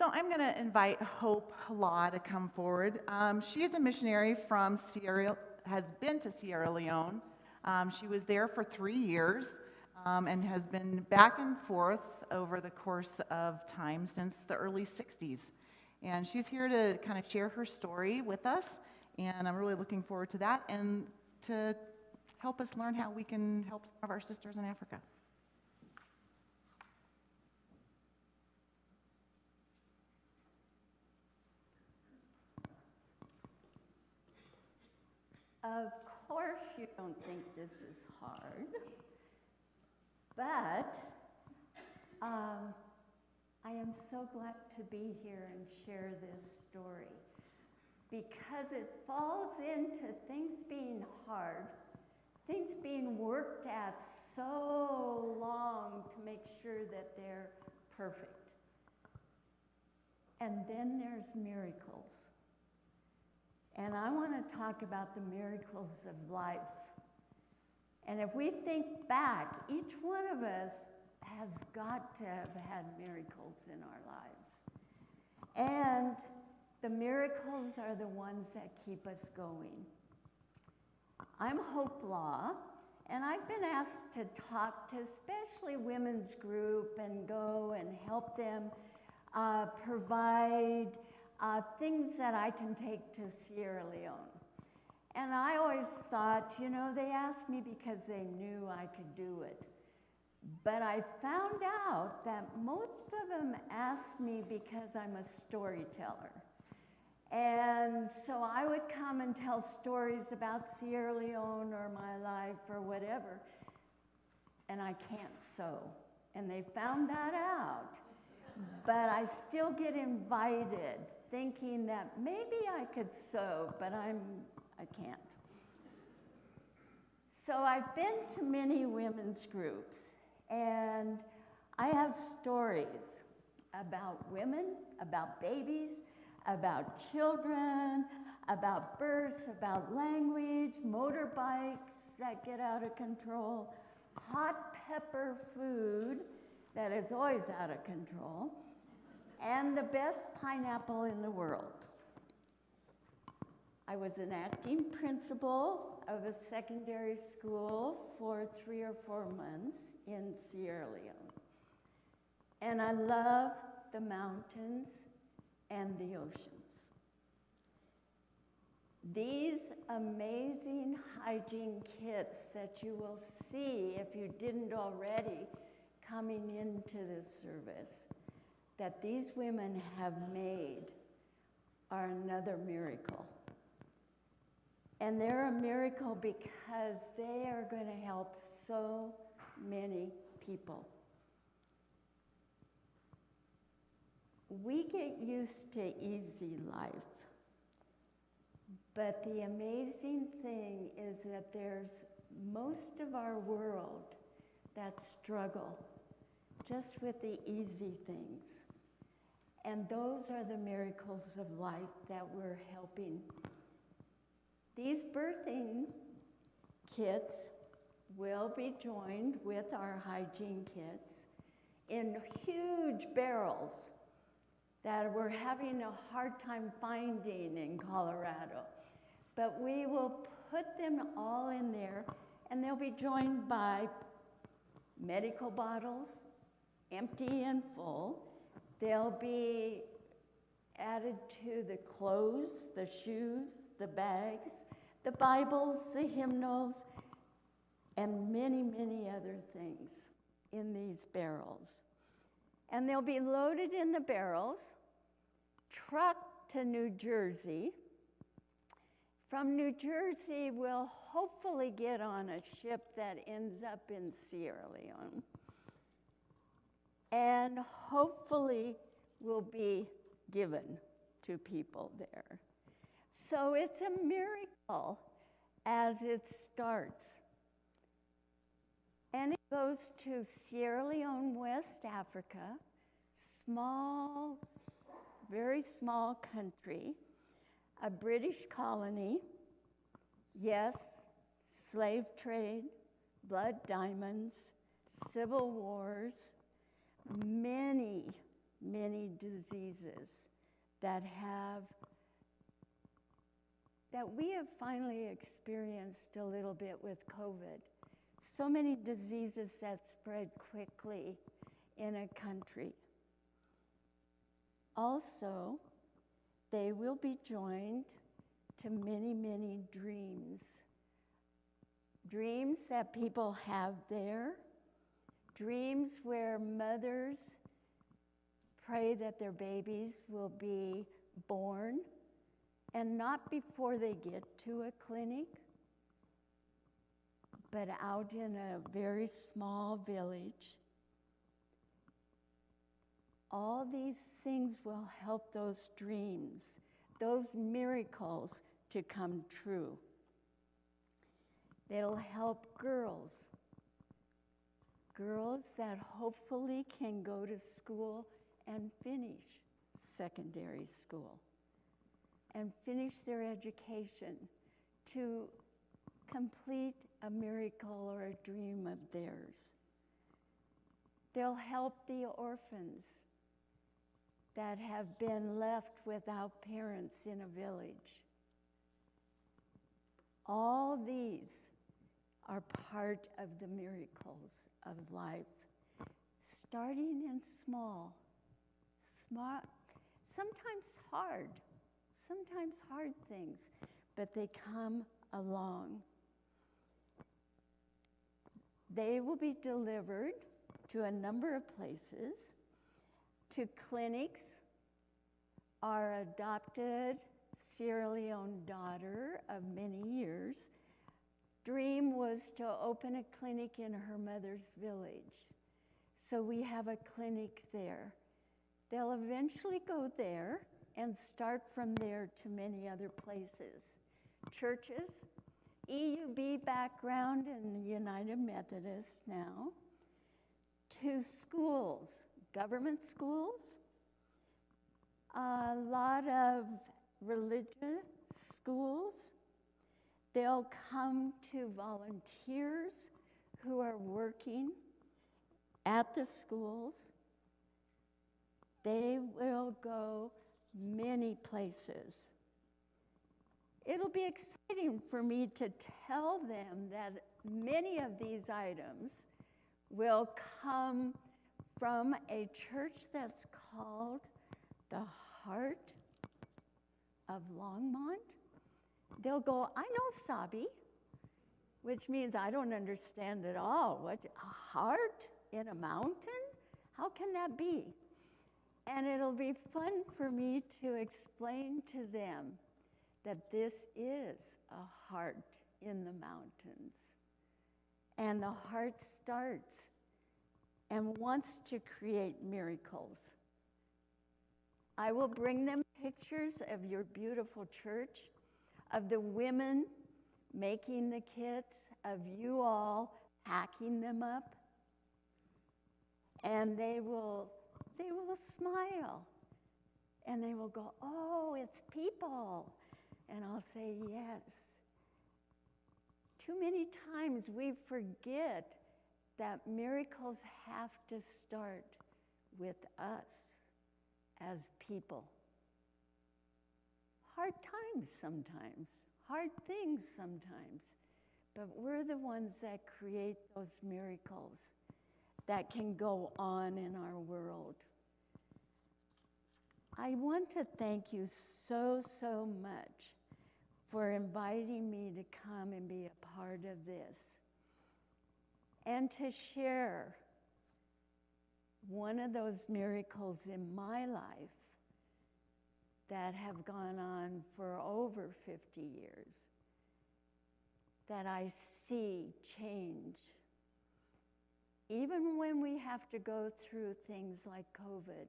So I'm going to invite Hope Law to come forward. She is a missionary from has been to Sierra Leone. She was there for 3 years and has been back and forth over the course of time since the early 60s. And she's here to kind of share her story with us, and I'm really looking forward to that and to help us learn how we can help some of our sisters in Africa. Of course you don't think this is hard, but I am so glad to be here and share this story because it falls into things being hard, things being worked at so long to make sure that they're perfect. And then there's miracles. And I want to talk about the miracles of life. And if we think back, each one of us has got to have had miracles in our lives. And the miracles are the ones that keep us going. I'm Hope Law, and I've been asked to talk to especially women's group and go and help them provide things that I can take to Sierra Leone. And I always thought, you know, they asked me because they knew I could do it. But I found out that most of them asked me because I'm a storyteller. And so I would come and tell stories about Sierra Leone or my life or whatever, and I can't sew. And they found that out. But I still get invited, thinking that maybe I could sew, but I can't. So I've been to many women's groups, and I have stories about women, about babies, about children, about births, about language, motorbikes that get out of control, hot pepper food that is always out of control, and the best pineapple in the world. I was an acting principal of a secondary school for 3 or 4 months in Sierra Leone. And I love the mountains and the oceans. These amazing hygiene kits that you will see, if you didn't already, coming into this service, that these women have made are another miracle. And they're a miracle because they are going to help so many people. We get used to easy life, but the amazing thing is that there's most of our world that struggle just with the easy things. And those are the miracles of life that we're helping. These birthing kits will be joined with our hygiene kits in huge barrels that we're having a hard time finding in Colorado. But we will put them all in there, and they'll be joined by medical bottles, empty and full. They'll be added to the clothes, the shoes, the bags, the Bibles, the hymnals, and many, many other things in these barrels. And they'll be loaded in the barrels, trucked to New Jersey. From New Jersey, we'll hopefully get on a ship that ends up in Sierra Leone. And hopefully will be given to people there. So it's a miracle as it starts. And it goes to Sierra Leone, West Africa, small, very small country, a British colony, yes, slave trade, blood diamonds, civil wars, many, many diseases that we have finally experienced a little bit with COVID. So many diseases that spread quickly in a country. Also, they will be joined to many, many dreams. Dreams that people have there. Dreams where mothers pray that their babies will be born, and not before they get to a clinic, but out in a very small village. All these things will help those dreams, those miracles to come true. They'll help girls that hopefully can go to school and finish secondary school and finish their education to complete a miracle or a dream of theirs. They'll help the orphans that have been left without parents in a village. All these are part of the miracles of life, starting in small, sometimes hard things, but they come along. They will be delivered to a number of places, to clinics. Our adopted Sierra Leone daughter of many years, dream was to open a clinic in her mother's village. So we have a clinic there. They'll eventually go there and start from there to many other places. Churches, EUB background in the United Methodist now, to schools, government schools, a lot of religious schools. They'll come to volunteers who are working at the schools. They will go many places. It'll be exciting for me to tell them that many of these items will come from a church that's called the Heart of Longmont. They'll go, I know Sabi, which means I don't understand at all. What, a heart in a mountain? How can that be? And it'll be fun for me to explain to them that this is a heart in the mountains. And the heart starts and wants to create miracles. I will bring them pictures of your beautiful church, of the women making the kits, of you all packing them up, and they will smile, and they will go, oh, it's people. And I'll say, yes. Too many times we forget that miracles have to start with us as people. Hard times sometimes, hard things sometimes, but we're the ones that create those miracles that can go on in our world. I want to thank you so, so much for inviting me to come and be a part of this and to share one of those miracles in my life that have gone on for over 50 years that I see change. Even when we have to go through things like COVID.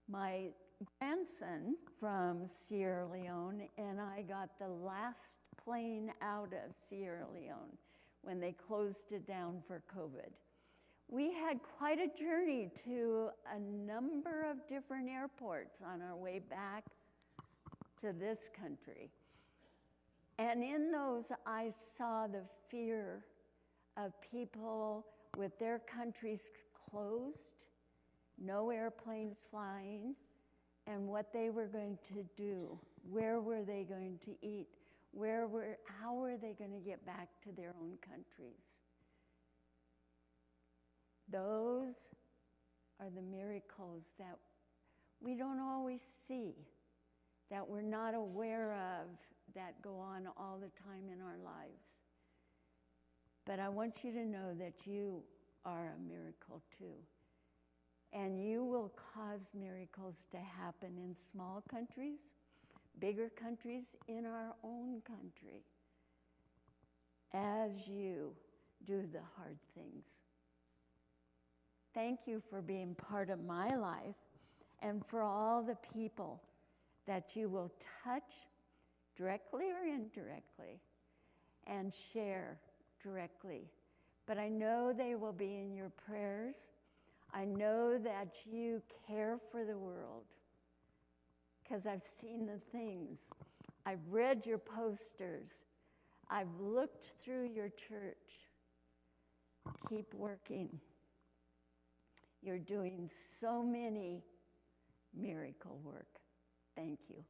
My grandson from Sierra Leone and I got the last plane out of Sierra Leone when they closed it down for COVID. We had quite a journey to a number of different airports on our way back to this country. And in those, I saw the fear of people with their countries closed no airplanes flying, and what they were going to do. Where were they going to eat? How were they going to get back to their own countries? Those are the miracles that we don't always see, that we're not aware of, that go on all the time in our lives. But I want you to know that you are a miracle too. And you will cause miracles to happen in small countries, bigger countries, in our own country, as you do the hard things. Thank you for being part of my life, and for all the people that you will touch directly or indirectly and share directly. But I know they will be in your prayers. I know that you care for the world, because I've seen the things. I've read your posters. I've looked through your church. Keep working. You're doing so many miracle work. Thank you.